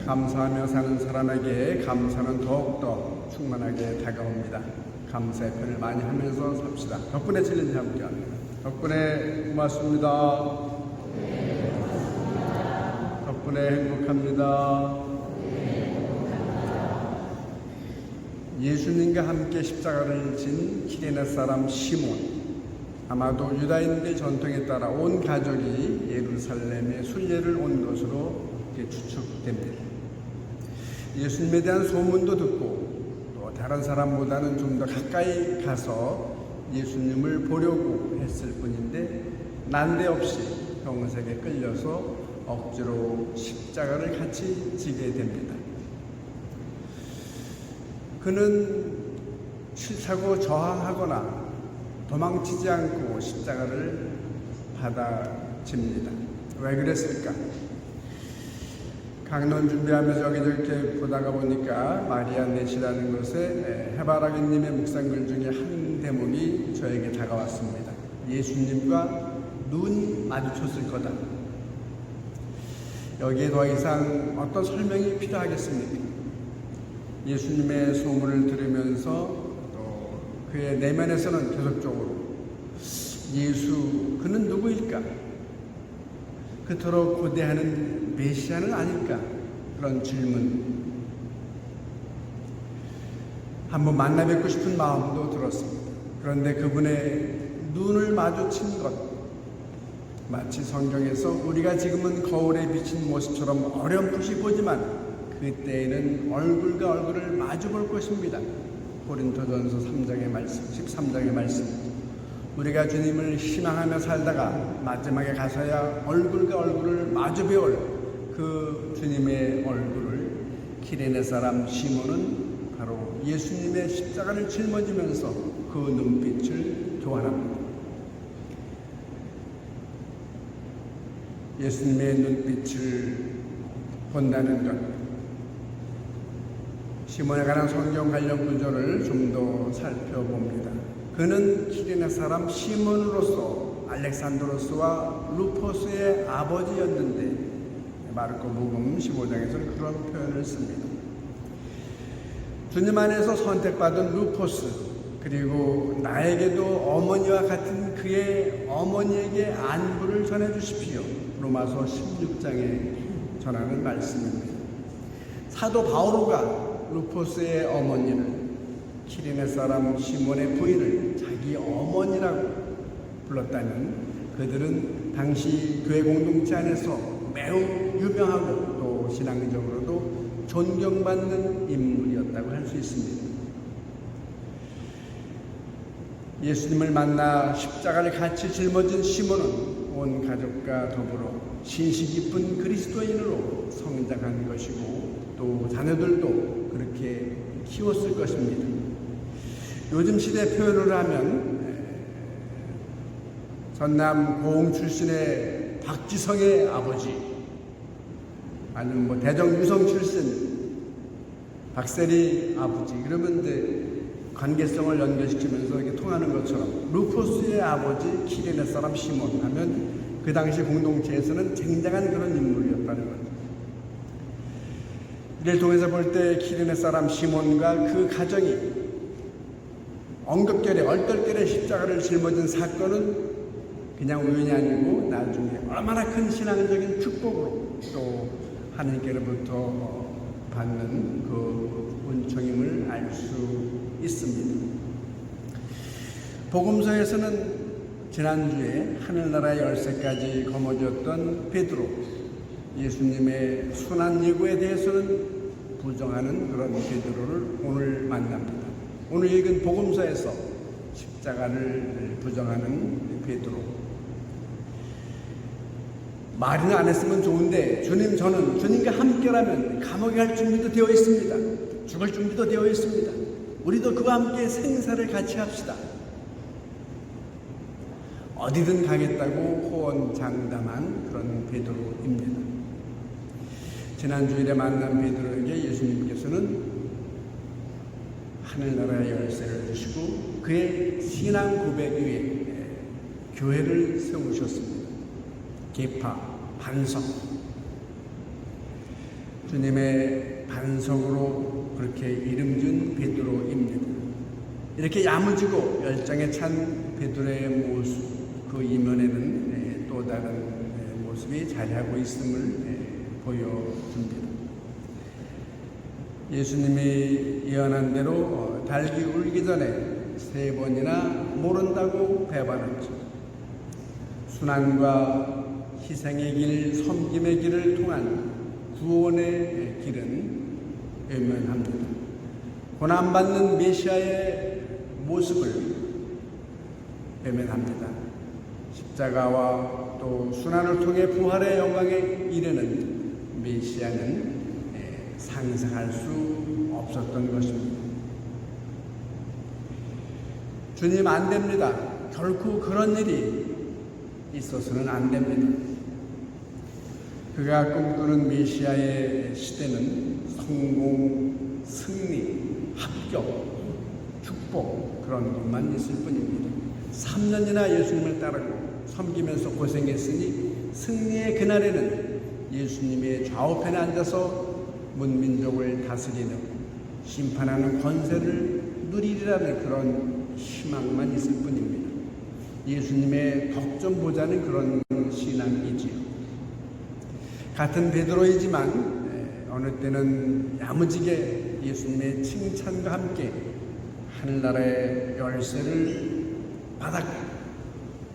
감사하며 사는 사람에게 감사는 더욱더 충만하게 다가옵니다. 감사의 표현을 많이 하면서 삽시다. 덕분에 챌린지 함께 합니다. 덕분에 고맙습니다. 덕분에 행복합니다. 예수님과 함께 십자가를 진 키레네 사람 시몬, 아마도 유다인들의 전통에 따라 온 가족이 예루살렘에 순례를 온 것으로 추측됩니다. 예수님에 대한 소문도 듣고 또 다른 사람보다는 좀 더 가까이 가서 예수님을 보려고 했을 뿐인데 난데없이 병색에 끌려서 억지로 십자가를 같이 지게 됩니다. 그는 싫다고 저항하거나 도망치지 않고 십자가를 받아집니다. 왜 그랬을까? 강론 준비하면서 여기저기 보다가 보니까 마리아 넷이라는 것에 해바라기님의 묵상글 중에 한 대목이 저에게 다가왔습니다. 예수님과 눈 마주쳤을 거다. 여기에 더 이상 어떤 설명이 필요하겠습니까? 예수님의 소문을 들으면서 또 그의 내면에서는 계속적으로 그는 누구일까? 그토록 고대하는 메시아는 아닐까? 그런 질문. 한번 만나 뵙고 싶은 마음도 들었습니다. 그런데 그분의 눈을 마주친 것, 마치 성경에서 우리가 지금은 거울에 비친 모습처럼 어렴풋이 보지만 그때에는 얼굴과 얼굴을 마주 볼 것입니다. 고린도전서 3장의 말씀, 13장의 말씀. 우리가 주님을 희망하며 살다가 마지막에 가서야 얼굴과 얼굴을 마주 배울 그 주님의 얼굴을 키레네 사람 시몬은 바로 예수님의 십자가를 짊어지면서 그 눈빛을 교환합니다. 예수님의 눈빛을 본다는 것, 시몬에 관한 성경 관련 구절을 좀 더 살펴봅니다. 그는 키레네 사람 시몬으로서 알렉산드로스와 루포스의 아버지였는데 마르코복음 15장에서는 그런 표현을 씁니다. 주님 안에서 선택받은 루포스, 그리고 나에게도 어머니와 같은 그의 어머니에게 안부를 전해주십시오. 로마서 16장에 전하는 말씀입니다. 사도 바오로가 루포스의 어머니를, 키레네 사람 시몬의 부인을 자기 어머니라고 불렀다면 그들은 당시 교회 공동체 안에서 매우 유명하고 또 신앙적으로도 존경받는 인물이었다고 할 수 있습니다. 예수님을 만나 십자가를 같이 짊어진 시몬은 온 가족과 더불어 신시 깊은 그리스도인으로 성장한 것이고 또 자녀들도 그렇게 키웠을 것입니다. 요즘 시대 표현을 하면 전남 고흥 출신의 박지성의 아버지, 아니면 대정 유성 출신 박세리 아버지, 그러면 이제 관계성을 연결시키면서 이렇게 통하는 것처럼 루포스의 아버지 키레네 사람 시몬 하면 그 당시 공동체에서는 쟁쟁한 그런 인물이었다는 거죠. 이를 통해서 볼 때 키레네 사람 시몬과 그 가정이 엉겁결에 얼떨결에 십자가를 짊어진 사건은 그냥 우연이 아니고 나중에 얼마나 큰 신앙적인 축복으로 또 하나님께로부터 받는 그 은총임을 알 수 있습니다. 복음서에서는 지난주에 하늘나라의 열쇠까지 거머쥐었던 베드로, 예수님의 순환 예고에 대해서는 부정하는 그런 베드로를 오늘 만납니다. 오늘 읽은 복음서에서 십자가를 부정하는 베드로. 말은 안 했으면 좋은데 저는 주님과 함께라면 감옥에 갈 준비도 되어 있습니다. 죽을 준비도 되어 있습니다. 우리도 그와 함께 생사를 같이 합시다. 어디든 가겠다고 호언장담한 그런 베드로입니다. 지난 주일에 만난 베드로에게 예수님께서는 하늘나라의 열쇠를 주시고 그의 신앙 고백 위에 교회를 세우셨습니다. 계파, 반석, 주님의 반석으로 그렇게 이름 지은 베드로입니다. 이렇게 야무지고 열정에 찬 베드로의 모습, 그 이면에는 또 다른 모습이 자리하고 있음을 보여줍니다. 예수님이 예언한 대로 닭이 울기 전에 3번이나 모른다고 배반했죠. 순환과 희생의 길, 섬김의 길을 통한 구원의 길은 외면합니다. 고난받는 메시아의 모습을 외면합니다. 십자가와 또 순환을 통해 부활의 영광에 이르는 메시아는 상상할 수 없었던 것입니다. 주님 안 됩니다. 결코 그런 일이 있어서는 안 됩니다. 그가 꿈꾸는 메시아의 시대는 성공, 승리, 합격, 축복 그런 것만 있을 뿐입니다. 3년이나 예수님을 따르고 섬기면서 고생했으니 승리의 그날에는 예수님의 좌우편에 앉아서 문민족을 다스리는 심판하는 권세를 누리리라는 그런 희망만 있을 뿐입니다. 예수님의 덕점 보자는 그런 신앙이지요. 같은 베드로이지만 어느 때는 야무지게 예수님의 칭찬과 함께 하늘나라의 열쇠를 받았고,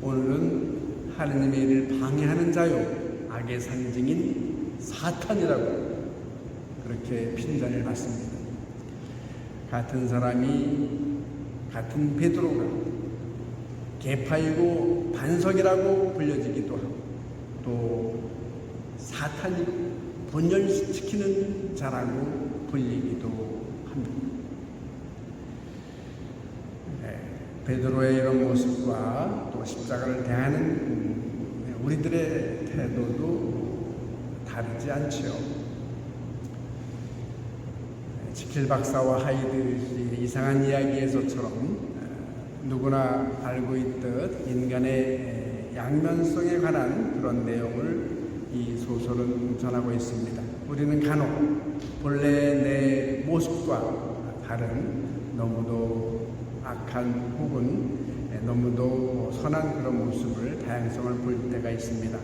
오늘은 하느님의 일을 방해하는 자요 악의 상징인 사탄이라고 그렇게 핀잔을 받습니다. 같은 사람이, 같은 베드로가 계파이고 반석이라고 불려지기도 하고 또 사탄이 분열시키는 자라고 불리기도 합니다. 베드로의 이런 모습과 또 십자가를 대하는 우리들의 태도도 다르지 않지요. 지킬 박사와 하이드 이상한 이야기에서처럼 누구나 알고 있듯 인간의 양면성에 관한 그런 내용을 이 소설은 전하고 있습니다. 우리는 간혹 본래 내 모습과 다른 너무도 악한 혹은 너무도 선한 그런 모습을, 다양성을 볼 때가 있습니다.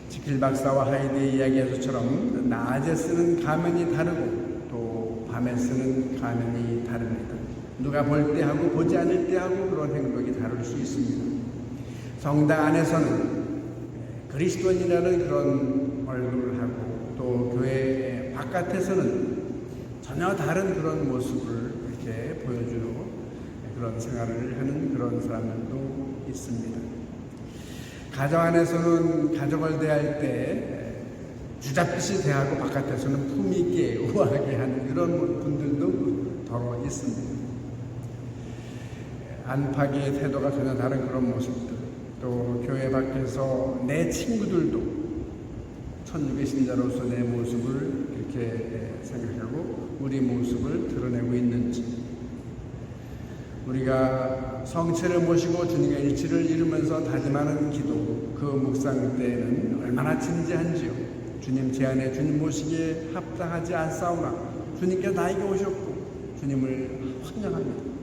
지킬 박사와 하이드의 이야기에서처럼 낮에 쓰는 가면이 다르고 또 밤에 쓰는 가면이 다릅니다. 누가 볼 때 하고 보지 않을 때 하고 그런 행동이 다를 수 있습니다. 성당 안에서는 그리스도인이라는 그런 얼굴을 하고 또 교회 바깥에서는 전혀 다른 그런 모습을 이렇게 보여주고 그런 생활을 하는 그런 사람들도 있습니다. 가정 안에서는 가족을 대할 때 주잡듯이 대하고 바깥에서는 품위 있게 우아하게 하는 그런 분들도 더러 있습니다. 안팎의 태도가 전혀 다른 그런 모습들, 또 교회 밖에서 내 친구들도 천주교 신자로서 내 모습을 이렇게 생각하고 우리 모습을 드러내고 있는지, 우리가 성체를 모시고 주님과 일치를 이루면서 다짐하는 기도, 그 묵상 때에는 얼마나 진지한지요. 주님 제안에 주님 모시기에 합당하지 않사오나 주님께서 나에게 오셨고 주님을 환영합니다.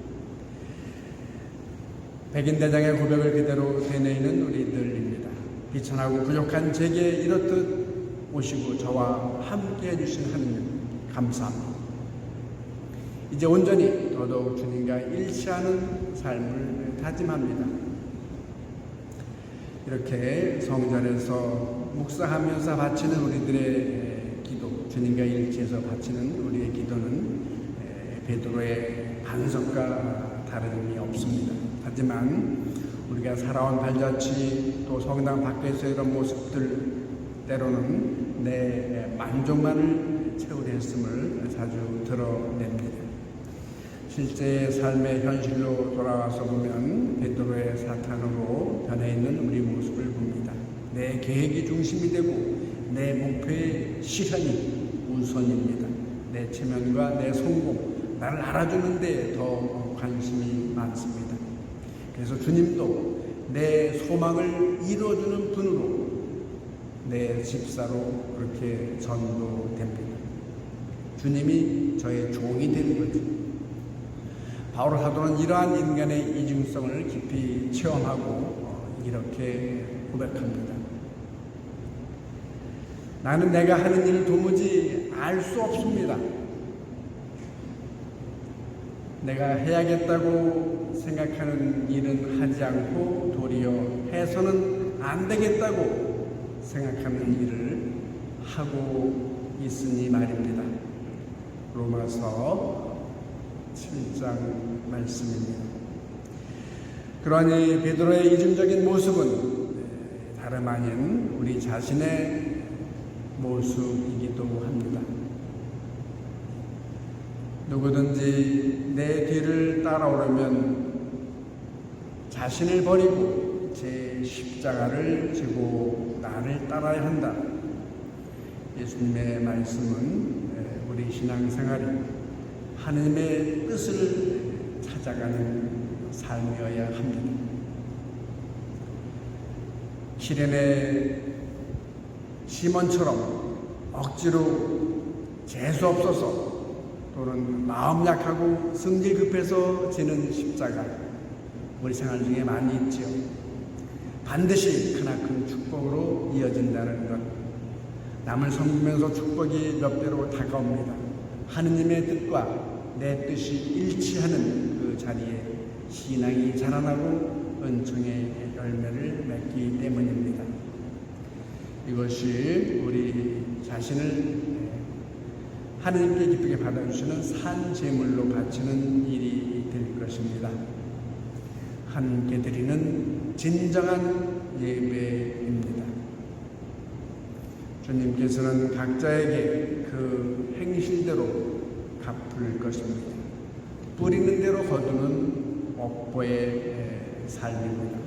백인대장의 고백을 그대로 되뇌이는 우리들입니다. 비천하고 부족한 제게 이렇듯 오시고 저와 함께 해주신 하느님 감사합니다. 이제 온전히 더더욱 주님과 일치하는 삶을 다짐합니다. 이렇게 성전에서 묵상하면서 바치는 우리들의 기도, 주님과 일치해서 바치는 우리의 기도는 베드로의 반석과 다름이 없습니다. 하지만 우리가 살아온 발자취, 또 성당 밖에서 이런 모습들, 때로는 내 만족만을 채우려 했음을 자주 드러냅니다. 실제의 삶의 현실로 돌아와서 보면 베드로의 사탄으로 변해 있는 우리 모습을 봅니다. 내 계획이 중심이 되고 내 목표의 실현이 우선입니다. 내 체면과 내 성공, 나를 알아주는 데 더 관심이 많습니다. 그래서 주님도 내 소망을 이루어주는 분으로 내 집사로 그렇게 전도됩니다. 주님이 저의 종이 되는 거죠. 바울 사도는 이러한 인간의 이중성을 깊이 체험하고 이렇게 고백합니다. 나는 내가 하는 일을 도무지 알 수 없습니다. 내가 해야겠다고 생각하는 일은 하지 않고 도리어 해서는 안 되겠다고 생각하는 일을 하고 있으니 말입니다. 로마서 7장 말씀입니다. 그러니 베드로의 이중적인 모습은 다름 아닌 우리 자신의 모습이기도 합니다. 누구든지 내 뒤를 따라오려면 자신을 버리고 제 십자가를 지고 나를 따라야 한다. 예수님의 말씀은 우리 신앙생활이 하나님의 뜻을 찾아가는 삶이어야 합니다. 시련의 시몬처럼 억지로 재수 없어서 또는 마음 약하고 성질 급해서 지는 십자가 우리 생활 중에 많이 있지요. 반드시 크나큰 축복으로 이어진다는 것. 남을 섬기면서 축복이 몇 배로 다가옵니다. 하느님의 뜻과 내 뜻이 일치하는 그 자리에 신앙이 자라나고 은총의 열매를 맺기 때문입니다. 이것이 우리 자신을 하느님께 기쁘게 받아주시는 산 제물로 바치는 일이 될 것입니다. 하느님께 드리는 진정한 예배입니다. 주님께서는 각자에게 그 행실대로 갚을 것입니다. 뿌리는 대로 거두는 업보의 삶입니다.